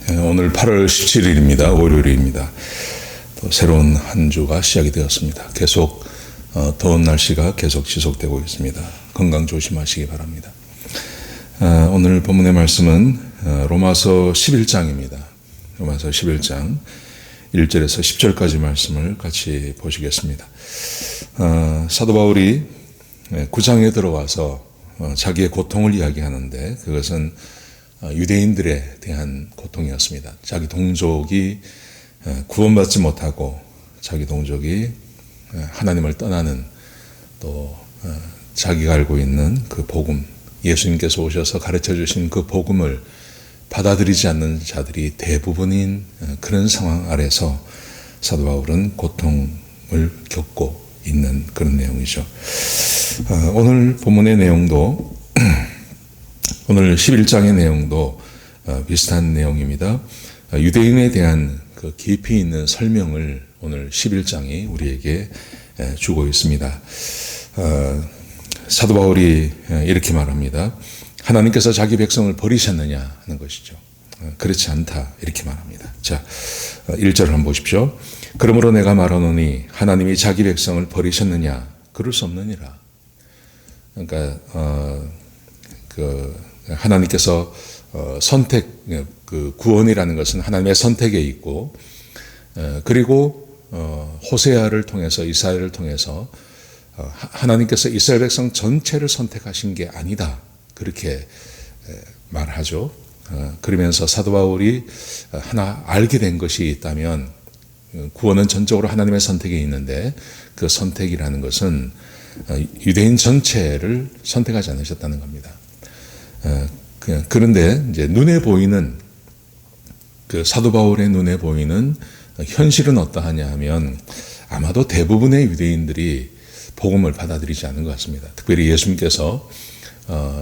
오늘 8월 17일입니다. 월요일입니다. 또 새로운 한 주가 시작이 되었습니다. 계속 더운 날씨가 계속 지속되고 있습니다. 건강 조심하시기 바랍니다. 오늘 본문의 말씀은 로마서 11장입니다. 로마서 11장 1절에서 10절까지 말씀을 같이 보시겠습니다. 사도 바울이 9장에 들어와서 자기의 고통을 이야기하는데 그것은 유대인들에 대한 고통이었습니다. 자기 동족이 구원받지 못하고 자기 동족이 하나님을 떠나는 또 자기가 알고 있는 그 복음, 예수님께서 오셔서 가르쳐 주신 그 복음을 받아들이지 않는 자들이 대부분인 그런 상황 아래서 사도 바울은 고통을 겪고 있는 그런 내용이죠. 오늘 본문의 내용도 오늘 11장의 내용도 비슷한 내용입니다. 유대인에 대한 그 깊이 있는 설명을 오늘 11장이 우리에게 주고 있습니다. 사도 바울이 이렇게 말합니다. 하나님께서 자기 백성을 버리셨느냐 하는 것이죠. 그렇지 않다 이렇게 말합니다. 자, 1절을 한번 보십시오. 그러므로 내가 말하노니 하나님이 자기 백성을 버리셨느냐? 그럴 수 없느니라. 그러니까 하나님께서 선택, 그 구원이라는 것은 하나님의 선택에 있고, 그리고 호세아를 통해서 이스라엘을 통해서 하나님께서 이스라엘 백성 전체를 선택하신 게 아니다. 그렇게 말하죠. 그러면서 사도 바울이 하나 알게 된 것이 있다면 구원은 전적으로 하나님의 선택에 있는데 그 선택이라는 것은 유대인 전체를 선택하지 않으셨다는 겁니다. 그런데 이제 눈에 보이는 그 사도 바울의 눈에 보이는 현실은 어떠하냐 하면 아마도 대부분의 유대인들이 복음을 받아들이지 않은 것 같습니다. 특별히 예수님께서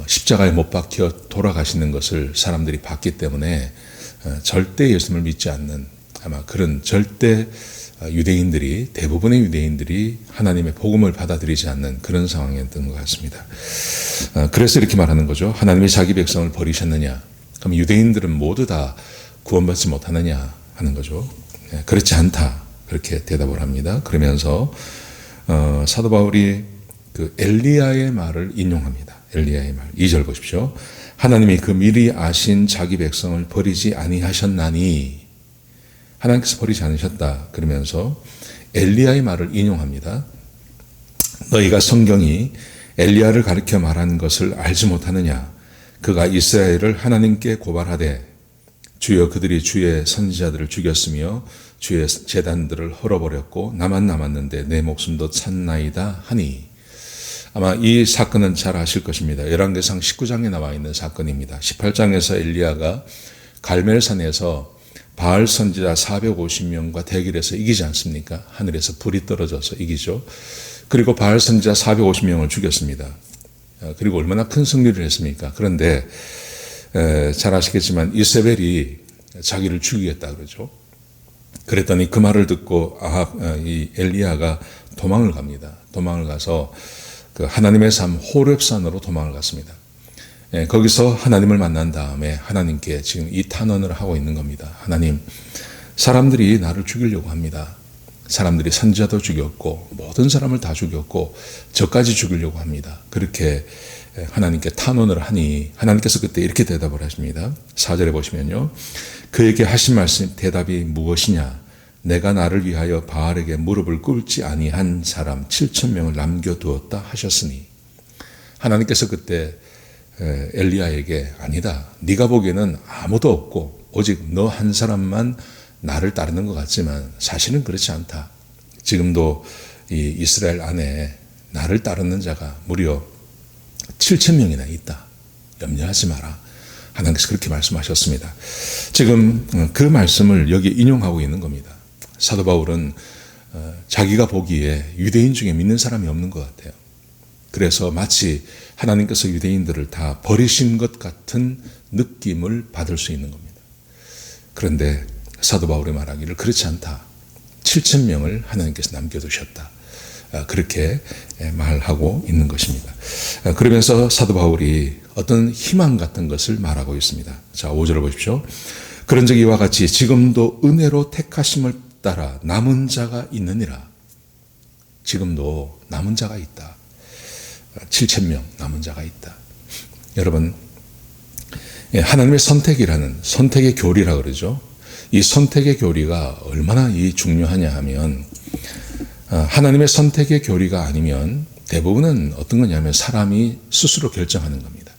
십자가에 못 박혀 돌아가시는 것을 사람들이 봤기 때문에 절대 예수님을 믿지 않는 아마 그런 절대 유대인들이 대부분의 유대인들이 하나님의 복음을 받아들이지 않는 그런 상황이었던 것 같습니다. 그래서 이렇게 말하는 거죠. 하나님이 자기 백성을 버리셨느냐? 그럼 유대인들은 모두 다 구원받지 못하느냐 하는 거죠. 그렇지 않다 그렇게 대답을 합니다. 그러면서 사도 바울이 그 엘리야의 말을 인용합니다. 엘리야의 말 2절 보십시오. 하나님이 그 미리 아신 자기 백성을 버리지 아니하셨나니 하나님께서 버리지 않으셨다. 그러면서 엘리야의 말을 인용합니다. 너희가 성경이 엘리야를 가리켜 말한 것을 알지 못하느냐? 그가 이스라엘을 하나님께 고발하되 주여 그들이 주의 선지자들을 죽였으며 주의 제단들을 헐어버렸고 나만 남았는데 내 목숨도 찼나이다 하니. 아마 이 사건은 잘 아실 것입니다. 열왕기상 19장에 나와 있는 사건입니다. 18장에서 엘리야가 갈멜산에서 바알 선지자 450명과 대결해서 이기지 않습니까? 하늘에서 불이 떨어져서 이기죠. 그리고 바알 선지자 450명을 죽였습니다. 그리고 얼마나 큰 승리를 했습니까? 그런데 잘 아시겠지만 이세벨이 자기를 죽이겠다 그러죠. 그랬더니 그 말을 듣고 이 엘리야가 도망을 갑니다. 도망을 가서 그 하나님의 삶 호렙산으로 도망을 갔습니다. 거기서 하나님을 만난 다음에 하나님께 지금 이 탄원을 하고 있는 겁니다. 하나님, 사람들이 나를 죽이려고 합니다. 사람들이 선지자도 죽였고 모든 사람을 다 죽였고 저까지 죽이려고 합니다. 그렇게 하나님께 탄원을 하니 하나님께서 그때 이렇게 대답을 하십니다. 4절에 보시면요. 그에게 하신 말씀 대답이 무엇이냐? 내가 나를 위하여 바알에게 무릎을 꿇지 아니한 사람 7,000명을 남겨두었다 하셨으니 하나님께서 그때 엘리야에게 아니다. 네가 보기에는 아무도 없고 오직 너 한 사람만 나를 따르는 것 같지만 사실은 그렇지 않다. 지금도 이 이스라엘 안에 나를 따르는 자가 무려 7,000명이나 있다. 염려하지 마라. 하나님께서 그렇게 말씀하셨습니다. 지금 그 말씀을 여기 인용하고 있는 겁니다. 사도 바울은 자기가 보기에 유대인 중에 믿는 사람이 없는 것 같아요. 그래서 마치 하나님께서 유대인들을 다 버리신 것 같은 느낌을 받을 수 있는 겁니다. 그런데 사도 바울이 말하기를 그렇지 않다. 7,000명을 하나님께서 남겨두셨다. 그렇게 말하고 있는 것입니다. 그러면서 사도 바울이 어떤 희망 같은 것을 말하고 있습니다. 자, 5절을 보십시오. 그런 적 이와 같이 지금도 은혜로 택하심을 따라 남은 자가 있느니라. 지금도 남은 자가 있다. 7,000명 남은 자가 있다. 여러분, 하나님의 선택이라는 선택의 교리라 그러죠. 이 선택의 교리가 얼마나 중요하냐 하면, 하나님의 선택의 교리가 아니면 대부분은 어떤 거냐면 사람이 스스로 결정하는 겁니다.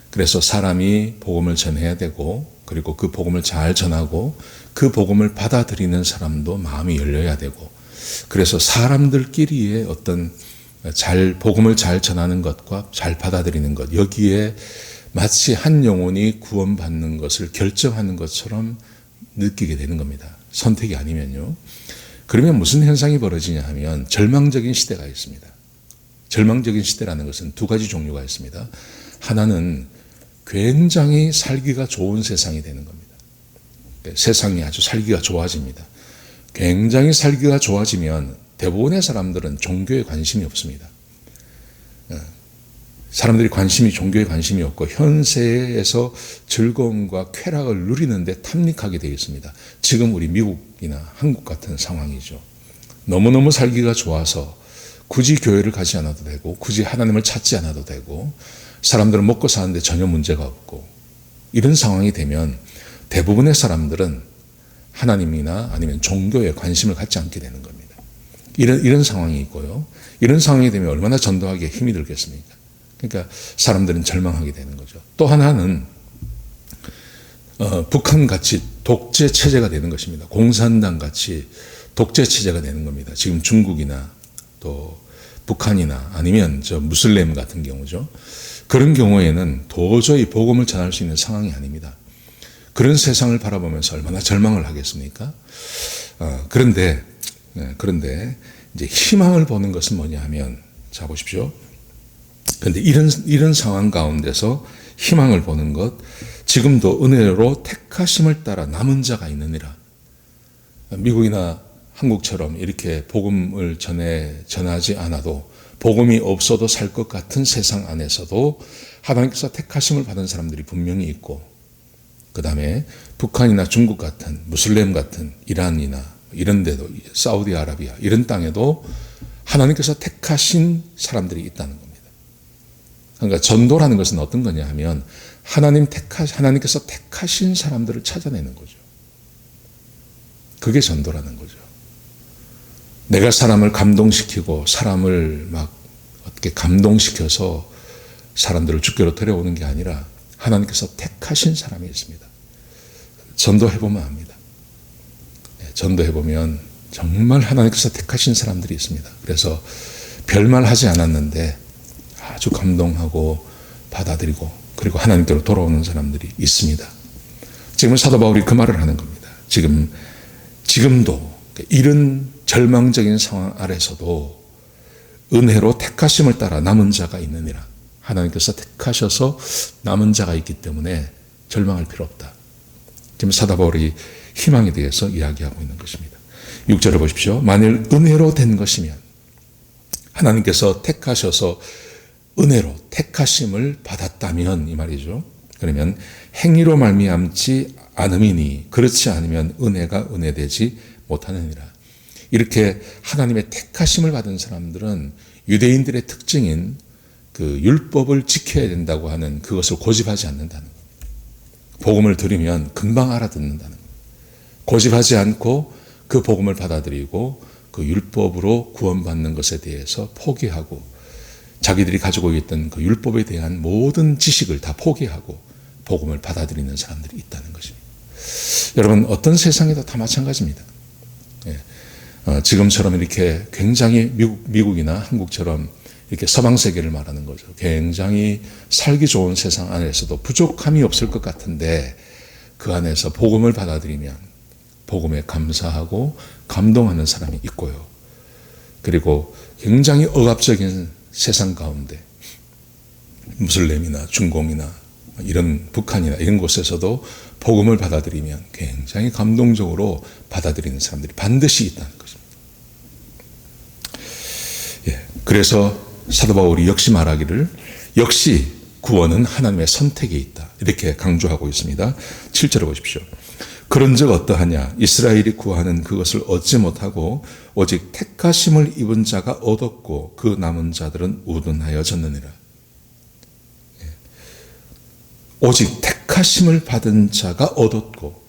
그래서 사람이 복음을 전해야 되고, 그리고 그 복음을 잘 전하고 그 복음을 받아들이는 사람도 마음이 열려야 되고, 그래서 사람들끼리의 어떤 복음을 잘 전하는 것과 잘 받아들이는 것, 여기에 마치 한 영혼이 구원받는 것을 결정하는 것처럼 느끼게 되는 겁니다. 선택이 아니면요. 그러면 무슨 현상이 벌어지냐 하면 절망적인 시대가 있습니다. 절망적인 시대라는 것은 두 가지 종류가 있습니다. 하나는 굉장히 살기가 좋은 세상이 되는 겁니다. 세상이 아주 살기가 좋아집니다. 굉장히 살기가 좋아지면 대부분의 사람들은 종교에 관심이 없습니다. 사람들이 종교에 관심이 없고 현세에서 즐거움과 쾌락을 누리는데 탐닉하게 되어 있습니다. 지금 우리 미국이나 한국 같은 상황이죠. 너무너무 살기가 좋아서 굳이 교회를 가지 않아도 되고, 굳이 하나님을 찾지 않아도 되고, 사람들은 먹고 사는데 전혀 문제가 없고, 이런 상황이 되면 대부분의 사람들은 하나님이나 아니면 종교에 관심을 갖지 않게 되는 겁니다. 이런 상황이 있고요. 이런 상황이 되면 얼마나 전도하기에 힘이 들겠습니까? 그러니까 사람들은 절망하게 되는 거죠. 또 하나는 북한같이 독재 체제가 되는 것입니다. 공산당같이 독재 체제가 되는 겁니다. 지금 중국이나 또 북한이나 아니면 무슬림 같은 경우죠. 그런 경우에는 도저히 복음을 전할 수 있는 상황이 아닙니다. 그런 세상을 바라보면서 얼마나 절망을 하겠습니까? 그런데 이제 희망을 보는 것은 뭐냐 하면, 자 보십시오. 그런데 이런 상황 가운데서 희망을 보는 것, 지금도 은혜로 택하심을 따라 남은 자가 있느니라. 미국이나 한국처럼 이렇게 복음을 전하지 않아도, 복음이 없어도 살 것 같은 세상 안에서도 하나님께서 택하심을 받은 사람들이 분명히 있고, 그 다음에 북한이나 중국 같은, 무슬림 같은, 이란이나 이런 데도, 사우디아라비아 이런 땅에도 하나님께서 택하신 사람들이 있다는 겁니다. 그러니까 전도라는 것은 어떤 거냐 하면 하나님께서 택하신 사람들을 찾아내는 거죠. 그게 전도라는 거죠. 내가 사람을 감동시키고 사람을 막 어떻게 감동시켜서 사람들을 주께로 데려오는 게 아니라 하나님께서 택하신 사람이 있습니다. 전도해보면 압니다. 전도해보면 정말 하나님께서 택하신 사람들이 있습니다. 그래서 별말 하지 않았는데 아주 감동하고 받아들이고 그리고 하나님께로 돌아오는 사람들이 있습니다. 지금 사도 바울이 그 말을 하는 겁니다. 지금도 이런 절망적인 상황 아래서도 은혜로 택하심을 따라 남은 자가 있느니라. 하나님께서 택하셔서 남은 자가 있기 때문에 절망할 필요 없다. 지금 사도 바울이 희망에 대해서 이야기하고 있는 것입니다. 6절을 보십시오. 만일 은혜로 된 것이면, 하나님께서 택하셔서 은혜로 택하심을 받았다면 이 말이죠. 그러면 행위로 말미암지 않음이니 그렇지 않으면 은혜가 은혜되지 못하느니라. 이렇게 하나님의 택하심을 받은 사람들은 유대인들의 특징인 그 율법을 지켜야 된다고 하는 그것을 고집하지 않는다는 겁니다. 복음을 들으면 금방 알아듣는다는 겁니다. 고집하지 않고 그 복음을 받아들이고 그 율법으로 구원받는 것에 대해서 포기하고 자기들이 가지고 있던 그 율법에 대한 모든 지식을 다 포기하고 복음을 받아들이는 사람들이 있다는 것입니다. 여러분, 어떤 세상에도 다 마찬가지입니다. 지금처럼 이렇게 굉장히 미국이나 한국처럼 이렇게 서방 세계를 말하는 거죠. 굉장히 살기 좋은 세상 안에서도 부족함이 없을 것 같은데 그 안에서 복음을 받아들이면 복음에 감사하고 감동하는 사람이 있고요. 그리고 굉장히 억압적인 세상 가운데 무슬림이나 중공이나 이런 북한이나 이런 곳에서도 복음을 받아들이면 굉장히 감동적으로 받아들이는 사람들이 반드시 있다는 것입니다. 그래서 사도 바울이 역시 말하기를 역시 구원은 하나님의 선택에 있다. 이렇게 강조하고 있습니다. 7절을 보십시오. 그런즉 어떠하냐? 이스라엘이 구하는 그것을 얻지 못하고 오직 택하심을 입은 자가 얻었고 그 남은 자들은 우둔하여졌느니라. 오직 택하심을 받은 자가 얻었고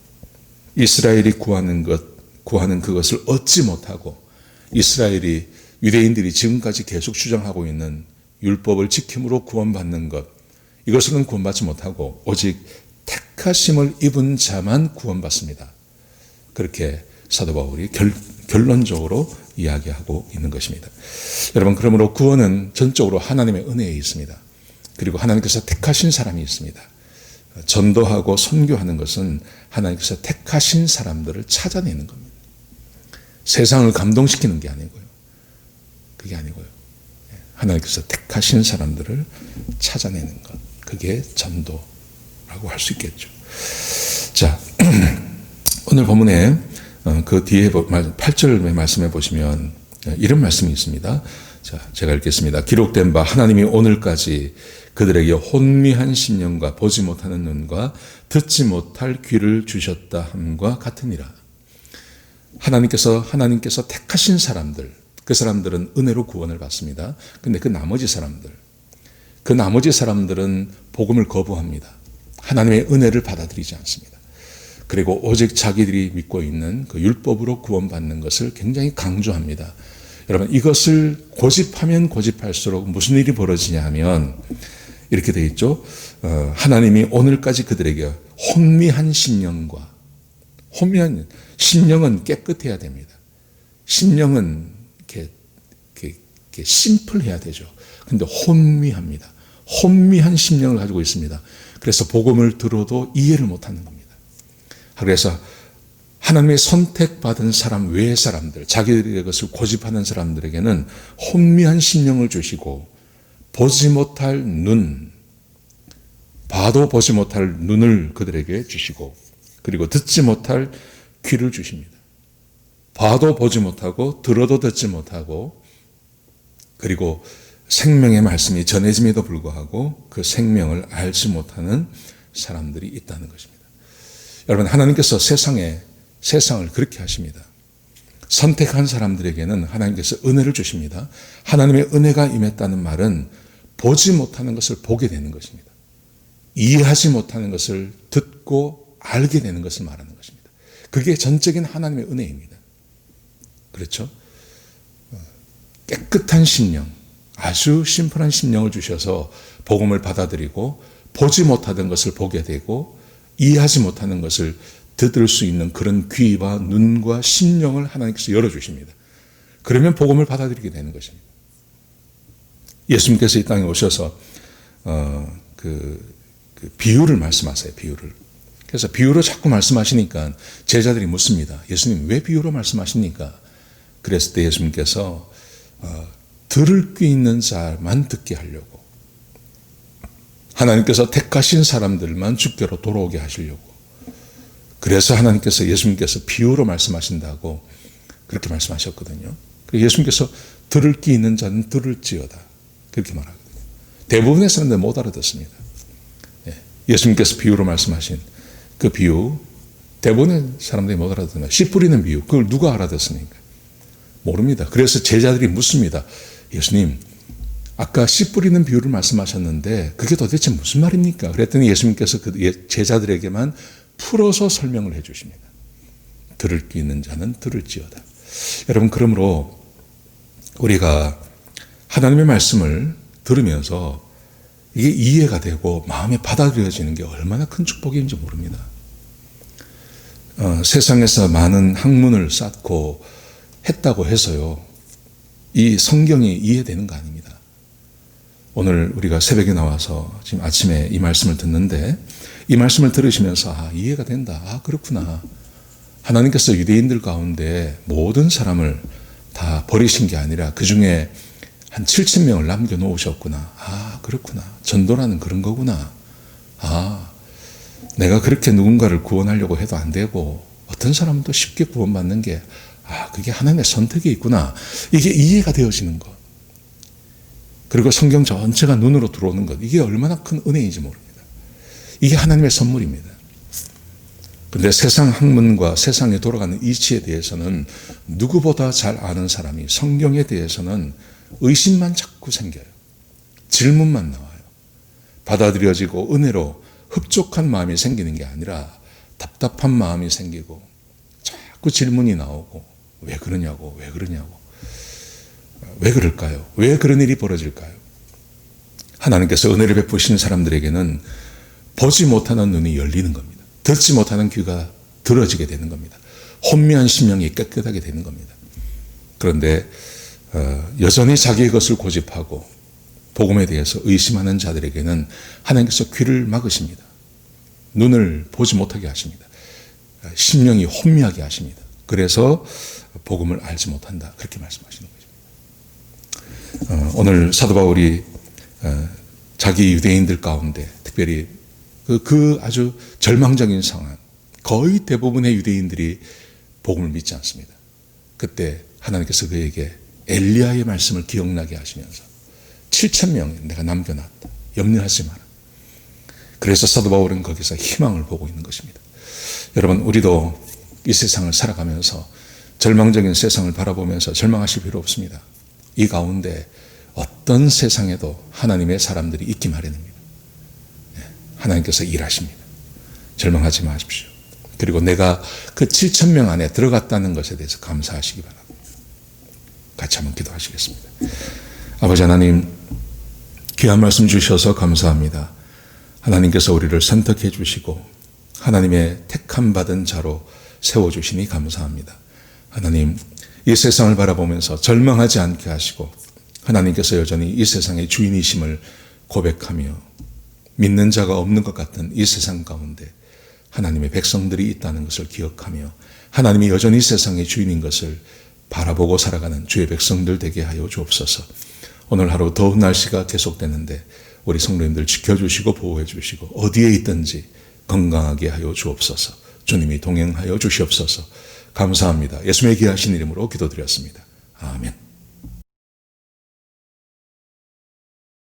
이스라엘이 구하는 그것을 얻지 못하고 이스라엘이 유대인들이 지금까지 계속 주장하고 있는 율법을 지킴으로 구원받는 것, 이것으로는 구원받지 못하고 오직 택하심을 입은 자만 구원받습니다. 그렇게 사도 바울이 결론적으로 이야기하고 있는 것입니다. 여러분, 그러므로 구원은 전적으로 하나님의 은혜에 있습니다. 그리고 하나님께서 택하신 사람이 있습니다. 전도하고 선교하는 것은 하나님께서 택하신 사람들을 찾아내는 겁니다. 세상을 감동시키는 게 아니고요. 그게 아니고요. 하나님께서 택하신 사람들을 찾아내는 것. 그게 전도라고 할 수 있겠죠. 자, 오늘 본문에 그 뒤에 8절의 말씀해 보시면 이런 말씀이 있습니다. 자, 제가 읽겠습니다. 기록된 바 하나님이 오늘까지 그들에게 혼미한 심령과 보지 못하는 눈과 듣지 못할 귀를 주셨다 함과 같으니라. 하나님께서 택하신 사람들, 그 사람들은 은혜로 구원을 받습니다. 근데 그 나머지 사람들은 복음을 거부합니다. 하나님의 은혜를 받아들이지 않습니다. 그리고 오직 자기들이 믿고 있는 그 율법으로 구원받는 것을 굉장히 강조합니다. 여러분, 이것을 고집하면 고집할수록 무슨 일이 벌어지냐 하면 이렇게 되어 있죠. 하나님이 오늘까지 그들에게 혼미한 심령과, 혼미한 심령은 깨끗해야 됩니다. 심령은 이렇게 심플해야 되죠. 근데 혼미합니다. 혼미한 심령을 가지고 있습니다. 그래서 복음을 들어도 이해를 못하는 겁니다. 그래서 하나님의 선택받은 사람 외의 사람들, 자기들의 것을 고집하는 사람들에게는 혼미한 심령을 주시고 보지 못할 눈, 봐도 보지 못할 눈을 그들에게 주시고 그리고 듣지 못할 귀를 주십니다. 봐도 보지 못하고 들어도 듣지 못하고 그리고 생명의 말씀이 전해짐에도 불구하고 그 생명을 알지 못하는 사람들이 있다는 것입니다. 여러분, 하나님께서 세상을 그렇게 하십니다. 선택한 사람들에게는 하나님께서 은혜를 주십니다. 하나님의 은혜가 임했다는 말은 보지 못하는 것을 보게 되는 것입니다. 이해하지 못하는 것을 듣고 알게 되는 것을 말하는 것입니다. 그게 전적인 하나님의 은혜입니다. 그렇죠? 깨끗한 심령, 아주 심플한 심령을 주셔서 복음을 받아들이고 보지 못하던 것을 보게 되고 이해하지 못하는 것을 들을 수 있는 그런 귀와 눈과 심령을 하나님께서 열어주십니다. 그러면 복음을 받아들이게 되는 것입니다. 예수님께서 이 땅에 오셔서 그 비유를 말씀하세요. 비유를. 그래서 비유로 자꾸 말씀하시니까 제자들이 묻습니다. 예수님, 왜 비유로 말씀하십니까? 그랬을 때 예수님께서 들을 귀 있는 자만 듣게 하려고, 하나님께서 택하신 사람들만 주께로 돌아오게 하시려고, 그래서 하나님께서 예수님께서 비유로 말씀하신다고 그렇게 말씀하셨거든요. 그래서 예수님께서 들을 귀 있는 자는 들을지어다 그렇게 말하거든요. 대부분의 사람들 못 알아듣습니다. 예수님께서 비유로 말씀하신 그 비유 대부분의 사람들이 못 알아듣습니다. 씨 뿌리는 비유, 그걸 누가 알아듣습니까? 모릅니다. 그래서 제자들이 묻습니다. 예수님, 아까 씨 뿌리는 비유를 말씀하셨는데 그게 도대체 무슨 말입니까? 그랬더니 예수님께서 그 제자들에게만 풀어서 설명을 해 주십니다. 들을 귀 있는 자는 들을지어다. 여러분, 그러므로 우리가 하나님의 말씀을 들으면서 이게 이해가 되고 마음에 받아들여지는 게 얼마나 큰 축복인지 모릅니다. 세상에서 많은 학문을 쌓고 했다고 해서요, 이 성경이 이해되는 거 아닙니다. 오늘 우리가 새벽에 나와서 지금 아침에 이 말씀을 듣는데 이 말씀을 들으시면서 이해가 된다. 그렇구나. 하나님께서 유대인들 가운데 모든 사람을 다 버리신 게 아니라 그 중에 한 7,000명을 남겨놓으셨구나. 그렇구나. 전도라는 그런 거구나. 내가 그렇게 누군가를 구원하려고 해도 안 되고 어떤 사람도 쉽게 구원받는 게 그게 하나님의 선택이 있구나. 이게 이해가 되어지는 것. 그리고 성경 전체가 눈으로 들어오는 것. 이게 얼마나 큰 은혜인지 모릅니다. 이게 하나님의 선물입니다. 그런데 세상 학문과 세상에 돌아가는 이치에 대해서는 누구보다 잘 아는 사람이 성경에 대해서는 의심만 자꾸 생겨요. 질문만 나와요. 받아들여지고 은혜로 흡족한 마음이 생기는 게 아니라 답답한 마음이 생기고 자꾸 질문이 나오고 왜 그러냐고 왜 그러냐고 왜 그럴까요? 왜 그런 일이 벌어질까요? 하나님께서 은혜를 베푸신 사람들에게는 보지 못하는 눈이 열리는 겁니다. 듣지 못하는 귀가 들어지게 되는 겁니다. 혼미한 심령이 깨끗하게 되는 겁니다. 그런데 여전히 자기의 것을 고집하고 복음에 대해서 의심하는 자들에게는 하나님께서 귀를 막으십니다. 눈을 보지 못하게 하십니다. 심령이 혼미하게 하십니다. 그래서 복음을 알지 못한다. 그렇게 말씀하시는 거죠. 오늘 사도 바울이 자기 유대인들 가운데 특별히 그 아주 절망적인 상황, 거의 대부분의 유대인들이 복음을 믿지 않습니다. 그때 하나님께서 그에게 엘리야의 말씀을 기억나게 하시면서 7,000명 내가 남겨놨다. 염려하지 마라. 그래서 사도 바울은 거기서 희망을 보고 있는 것입니다. 여러분, 우리도 이 세상을 살아가면서 절망적인 세상을 바라보면서 절망하실 필요 없습니다. 이 가운데 어떤 세상에도 하나님의 사람들이 있기 마련입니다. 하나님께서 일하십니다. 절망하지 마십시오. 그리고 내가 그 7,000명 안에 들어갔다는 것에 대해서 감사하시기 바랍니다. 같이 한번 기도하시겠습니다. 아버지 하나님, 귀한 말씀 주셔서 감사합니다. 하나님께서 우리를 선택해 주시고 하나님의 택함 받은 자로 세워주시니 감사합니다. 하나님, 이 세상을 바라보면서 절망하지 않게 하시고 하나님께서 여전히 이 세상의 주인이심을 고백하며 믿는 자가 없는 것 같은 이 세상 가운데 하나님의 백성들이 있다는 것을 기억하며 하나님이 여전히 세상의 주인인 것을 바라보고 살아가는 주의 백성들 되게 하여 주옵소서. 오늘 하루 더운 날씨가 계속되는데 우리 성도님들 지켜주시고 보호해 주시고 어디에 있든지 건강하게 하여 주옵소서. 주님이 동행하여 주시옵소서. 감사합니다. 예수님의 귀하신 이름으로 기도드렸습니다. 아멘.